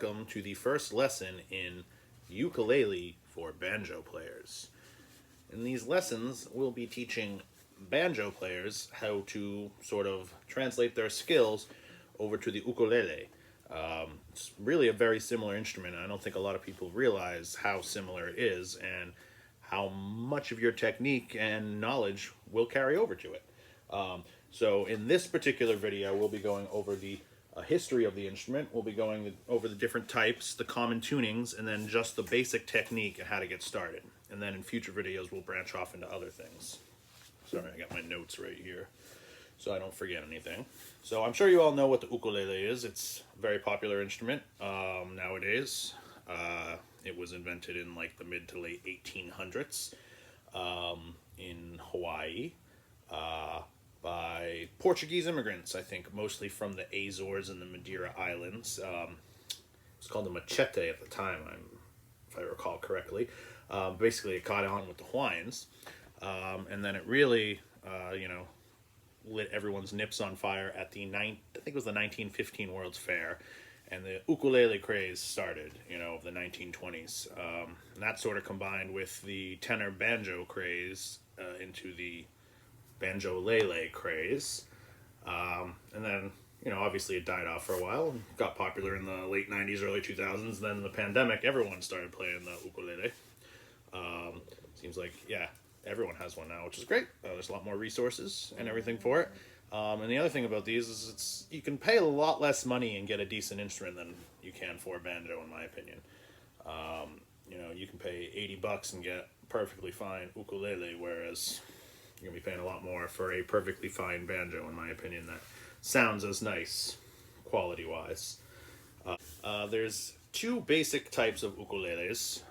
welcome to the first lesson in ukulele for banjo players. In these lessons, we'll be teaching banjo players how to sort of translate their skills over to the ukulele. It's really a very similar instrument, and I don't think a lot of people realize how similar it is and how much of your technique and knowledge will carry over to it. So in this particular video, we'll be going over the history of the instrument. We'll be going over the different types, the common tunings, and then just the basic technique and how to get started. And then in future videos, we'll branch off into other things. Sorry, I got my notes right here so I don't forget anything. So I'm sure you all know what the ukulele is. It's a very popular instrument nowadays. It was invented in like the mid to late 1800s in Hawaii. By Portuguese immigrants, I think, mostly from the Azores and the Madeira Islands. It was called the machete at the time, if I recall correctly. Basically, it caught on with the Hawaiians, and then it really, lit everyone's nips on fire at the I think it was the 1915 World's Fair, and the ukulele craze started, of the 1920s. And that sort of combined with the tenor banjo craze into the banjo-lele craze, and then obviously it died off for a while and got popular in the late 90s, early 2000s. Then the pandemic, everyone started playing the ukulele. Seems like everyone has one now, which is great. There's a lot more resources and everything for it. And the other thing about these is you can pay a lot less money and get a decent instrument than you can for a banjo, in my opinion. You can pay $80 and get perfectly fine ukulele, whereas you're going to be paying a lot more for a perfectly fine banjo, in my opinion, that sounds as nice, quality-wise. There's two basic types of ukuleles.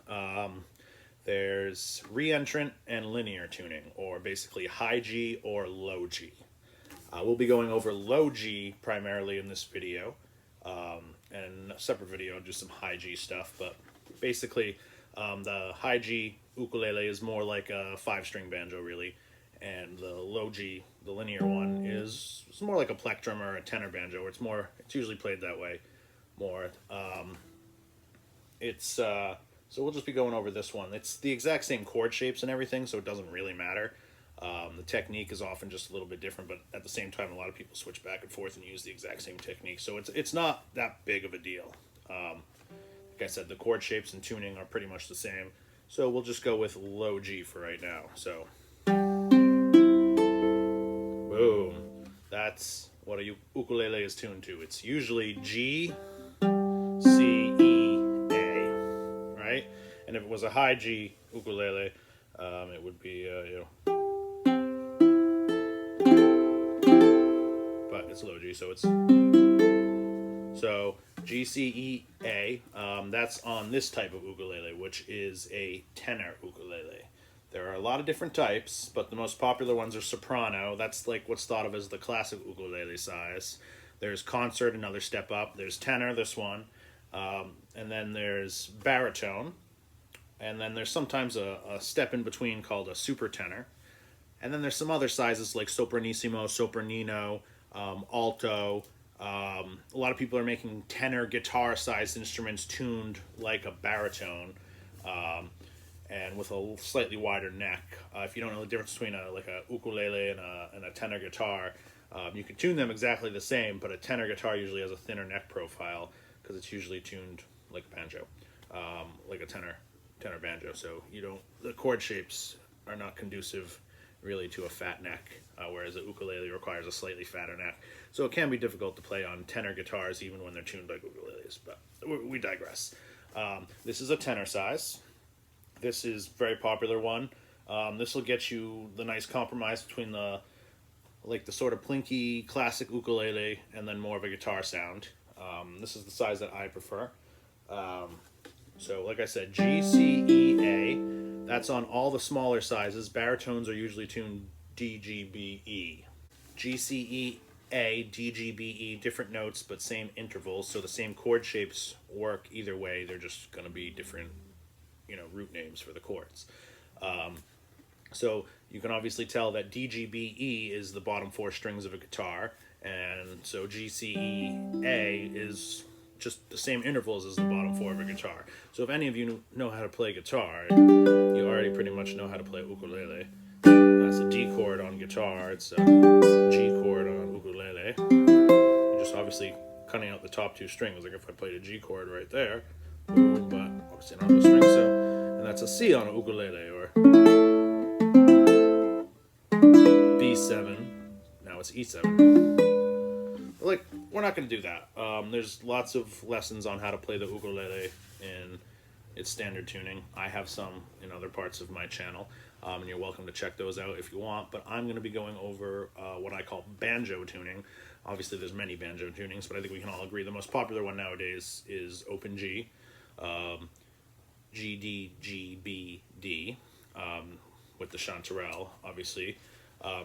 There's re-entrant and linear tuning, or basically high G or low G. We'll be going over low G primarily in this video, and a separate video I'll do some high G stuff, but basically the high G ukulele is more like a 5-string banjo, really. And the low G, the linear one, it's more like a plectrum or a tenor banjo, where it's usually played that way more. So we'll just be going over this one. It's the exact same chord shapes and everything, so it doesn't really matter. The technique is often just a little bit different, but at the same time, a lot of people switch back and forth and use the exact same technique, so it's not that big of a deal. Like I said, the chord shapes and tuning are pretty much the same, so we'll just go with low G for right now. So boom. That's what a ukulele is tuned to. It's usually G, C, E, A, right? And if it was a high G ukulele, it would be, but it's low G, so it's, G, C, E, A, that's on this type of ukulele, which is a tenor ukulele. There are a lot of different types, but the most popular ones are soprano. That's like what's thought of as the classic ukulele size. There's concert, another step up. There's tenor, this one. And then there's baritone. And then there's sometimes a step in between called a super tenor. And then there's some other sizes like sopranissimo, sopranino, alto. A lot of people are making tenor guitar-sized instruments tuned like a baritone. And with a slightly wider neck. If you don't know the difference between a ukulele and a tenor guitar, you can tune them exactly the same, but a tenor guitar usually has a thinner neck profile because it's usually tuned like a banjo, like a tenor banjo. So the chord shapes are not conducive really to a fat neck, whereas a ukulele requires a slightly fatter neck. So it can be difficult to play on tenor guitars even when they're tuned like ukuleles, but we digress. This is a tenor size. This is a very popular one. This will get you the nice compromise between the sort of plinky classic ukulele and then more of a guitar sound. This is the size that I prefer. So like I said, G, C, E, A. That's on all the smaller sizes. Baritones are usually tuned D, G, B, E. G, C, E, A, D, G, B, E, different notes but same intervals, so the same chord shapes work either way. They're just going to be different root names for the chords. So you can obviously tell that D, G, B, E is the bottom 4 strings of a guitar, and so G, C, E, A is just the same intervals as the bottom four of a guitar. So if any of you know how to play guitar, you already pretty much know how to play ukulele. That's a D chord on guitar, it's a G chord on ukulele. You're just obviously cutting out the top two strings, like if I played a G chord right there, but obviously not the string, so, and that's a C on a ukulele, or B7, now it's E7. Like, we're not going to do that. There's lots of lessons on how to play the ukulele in its standard tuning. I have some in other parts of my channel, and you're welcome to check those out if you want, but I'm going to be going over what I call banjo tuning. Obviously, there's many banjo tunings, but I think we can all agree the most popular one nowadays is open G, G, D, G, B, D, with the chanterelle, obviously.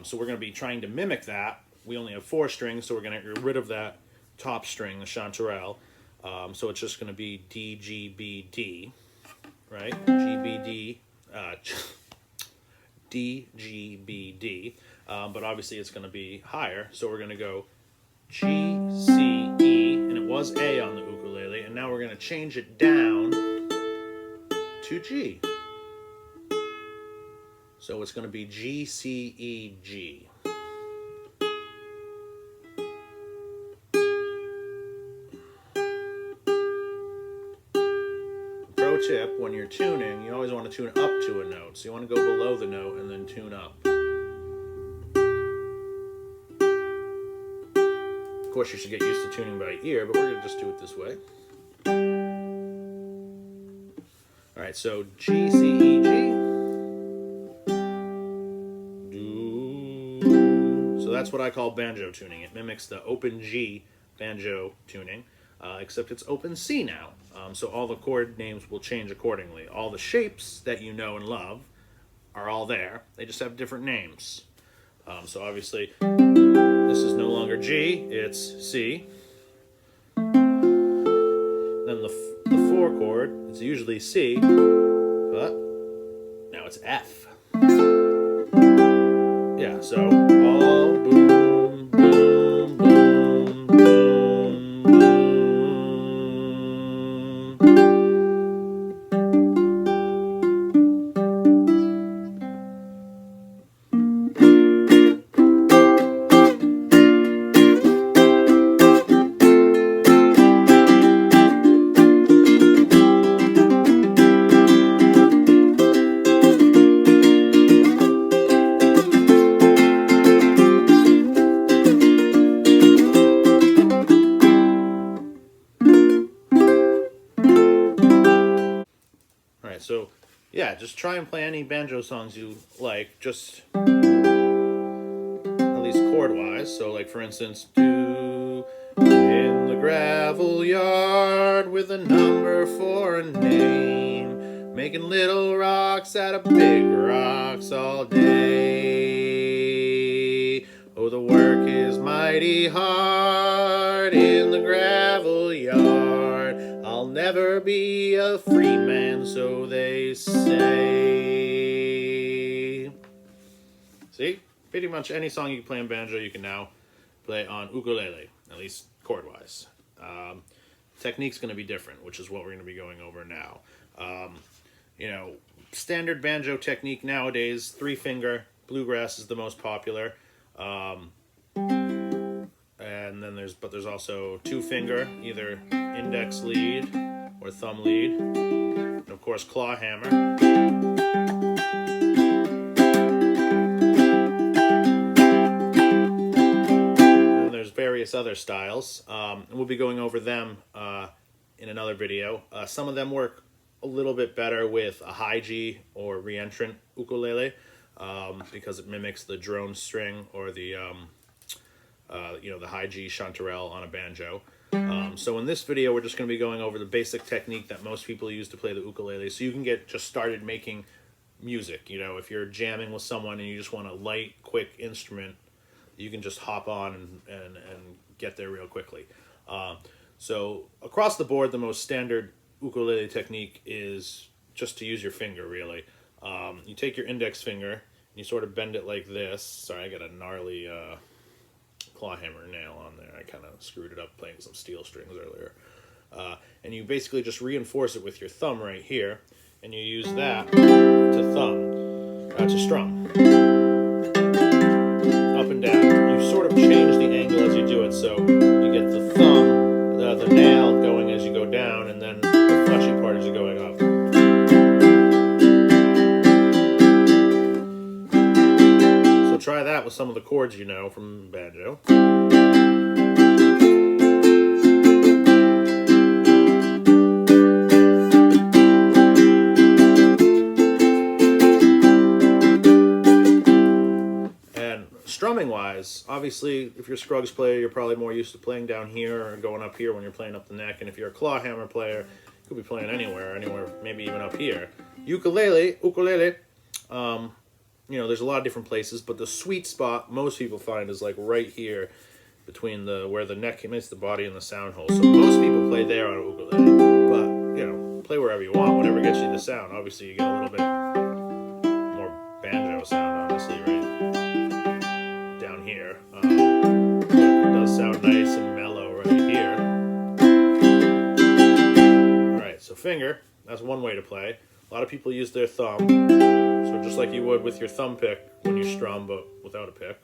So we're going to be trying to mimic that. We only have 4 strings, so we're going to get rid of that top string, the chanterelle. So it's just going to be D, G, B, D, right? G, B, D, D, G, B, D. But obviously it's going to be higher, so we're going to go G, C, E, and it was A on the ukulele, and now we're going to change it down to G. So it's going to be G, C, E, G. Pro tip, when you're tuning, you always want to tune up to a note. So you want to go below the note and then tune up. Of course, you should get used to tuning by ear, but we're going to just do it this way. All right, so G, C, E, G. So that's what I call banjo tuning. It mimics the open G banjo tuning, except it's open C now. So all the chord names will change accordingly. All the shapes that you know and love are all there. They just have different names. So obviously, this is no longer G, it's C. Then the 4 chord, it's usually C, but now it's F. Yeah, so all boom, boom, boom, boom, boom. So, yeah, just try and play any banjo songs you like, just at least chord-wise. So, like, for instance, do in the gravel yard with a number for a name, making little rocks out of big rocks all day. Oh, the work is mighty hard in the gravel yard. I'll never be a free man, so they say. See? Pretty much any song you can play on banjo, you can now play on ukulele, at least chord-wise. Technique's going to be different, which is what we're going to be going over now. You know, standard banjo technique nowadays, 3-finger, bluegrass is the most popular. And then there's also 2-finger, either index lead or thumb lead, and of course clawhammer. And there's various other styles, and we'll be going over them in another video. Some of them work a little bit better with a high G or reentrant ukulele, because it mimics the drone string or the the high G chanterelle on a banjo. So in this video, we're just going to be going over the basic technique that most people use to play the ukulele, so you can get just started making music. You know, if you're jamming with someone and you just want a light, quick instrument, you can just hop on and get there real quickly. So across the board, the most standard ukulele technique is just to use your finger, really. You take your index finger and you sort of bend it like this. Sorry, I got a gnarly clawhammer nail on there. I kind of screwed it up playing some steel strings earlier. And you basically just reinforce it with your thumb right here, and you use that to strum up and down. You sort of change the angle as you do it, so you get the thumb, the nail going as you go down, and then the fleshy part as you're going up. So try that with some of the chords you know from banjo. Strumming wise, obviously, if you're a Scruggs player, you're probably more used to playing down here or going up here when you're playing up the neck. And if you're a clawhammer player, you could be playing anywhere, maybe even up here. Ukulele, you know, there's a lot of different places, but the sweet spot most people find is like right here between where the neck meets the body and the sound hole. So most people play there on a ukulele, but you know, play wherever you want, whatever gets you the sound. Obviously, you get a little bit more banjo sound, honestly, right? It does sound nice and mellow right here. Alright, so finger, that's one way to play. A lot of people use their thumb, so just like you would with your thumb pick when you strum, but without a pick.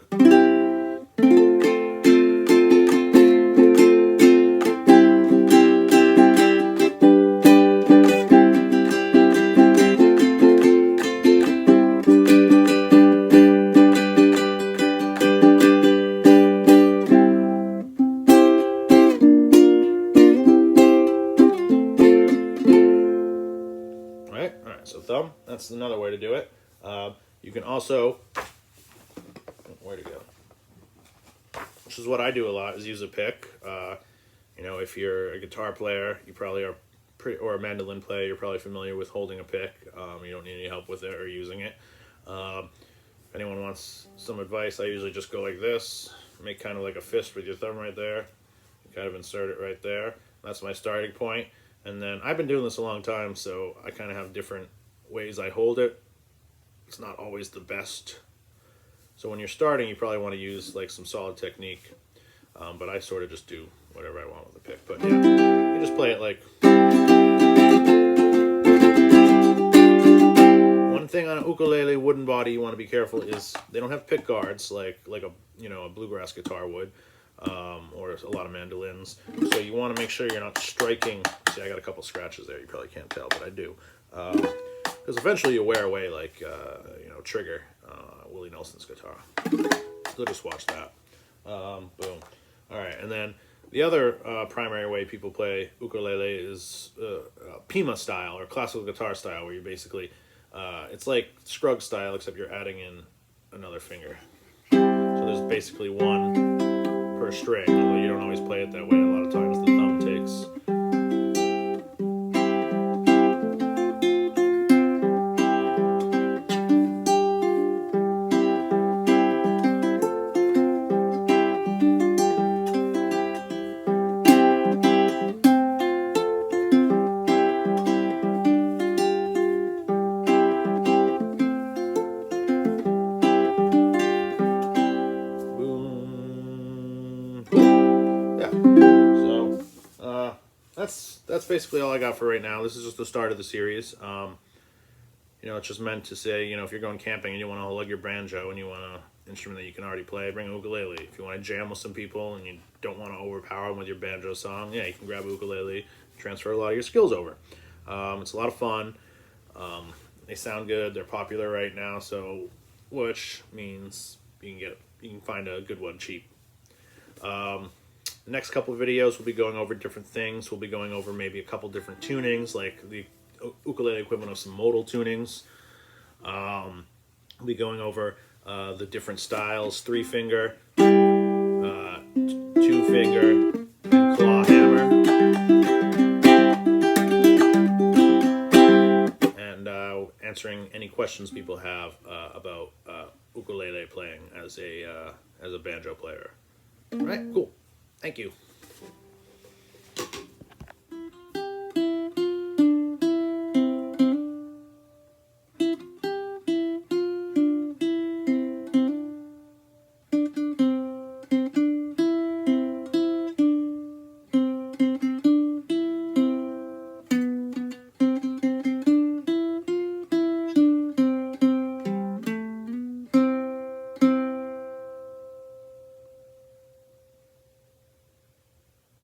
So thumb, that's another way to do it. You can also, where to go? Which is what I do a lot, is use a pick. You know, if you're a guitar player, you probably are, or a mandolin player, you're probably familiar with holding a pick. You don't need any help with it or using it. If anyone wants some advice, I usually just go like this, make kind of like a fist with your thumb right there, kind of insert it right there. That's my starting point. And then I've been doing this a long time, so I kind of have different ways I hold it. It's not always the best. So when you're starting, you probably want to use like some solid technique. But I sort of just do whatever I want with the pick. But yeah, you just play it like. One thing on an ukulele wooden body you want to be careful is they don't have pick guards like a bluegrass guitar would. Or a lot of mandolins. So you want to make sure you're not striking. See, I got a couple scratches there. You probably can't tell, but I do. Because eventually you wear away like, Trigger, Willie Nelson's guitar. So just watch that. Boom. All right, and then the other primary way people play ukulele is Pima style, or classical guitar style, where you basically, it's like Scruggs style, except you're adding in another finger. So there's basically one per string, although you don't always play it that way. A lot of times the thumb takes. That's basically all I got for right now. This is just the start of the series. It's just meant to say, if you're going camping and you want to lug your banjo and you want an instrument that you can already play, bring a ukulele. If you want to jam with some people and you don't want to overpower them with your banjo song, yeah, you can grab a ukulele, transfer a lot of your skills over. It's a lot of fun. They sound good. They're popular right now, which means you can find a good one cheap. The next couple of videos, we'll be going over different things. We'll be going over maybe a couple different tunings, like the ukulele equivalent of some modal tunings. We'll be going over the different styles, 3-finger, 2-finger, and claw hammer. And answering any questions people have about ukulele playing as a banjo player. All right, cool. Thank you.